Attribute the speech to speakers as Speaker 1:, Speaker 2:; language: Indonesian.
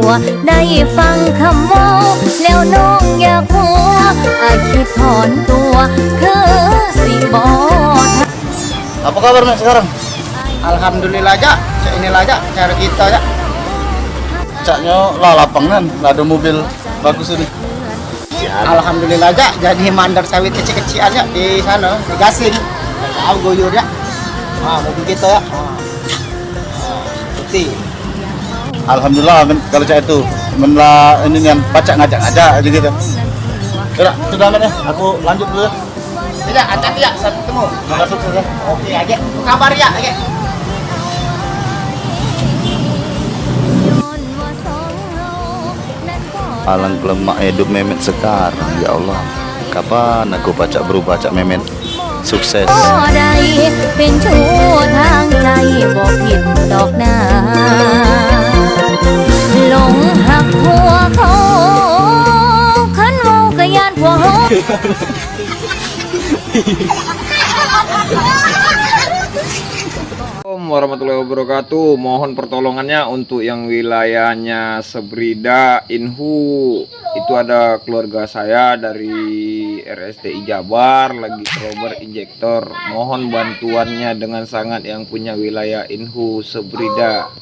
Speaker 1: วได้ฟังคำเว้าแล้วน้องอยากหัวคิดถอนตัวคือสิบอ
Speaker 2: Apa kabar Nek sekarang? Alhamdulillah aja, cak inilah aja cara kita aja. Caknya lah lapangan, lah ada mobil bagus ini. Alhamdulillah aja, jadi mandar sawit kecil-kecil aja di sana, di Gasing. Tahu goyor ya. Mobil kita ya. Putih. Alhamdulillah kalau cak itu, menlah ini yang pacak ngajak-ngajak aja gitu. Sudah men ya, aku lanjut dulu ya. Tidak, hati-hati ya, sampai ketemu. Semoga sukses ya. Oke, Age. Kabar ya, Age. Alangkah lemah hidup Memet sekarang, ya Allah. Kapan aku pacak berubah cak Memet sukses.
Speaker 1: ได้เป็นชู้ทางใจบอกผิดดอกนาหลงหักหัวเขาขันเมากะยานผัวเขา
Speaker 3: Assalamualaikum warahmatullahi wabarakatuh. Mohon pertolongannya untuk yang wilayahnya Sebrida Inhu. Itu ada keluarga saya dari RSTI Jabar lagi cover injektor. Mohon bantuannya dengan sangat yang punya wilayah Inhu Sebrida.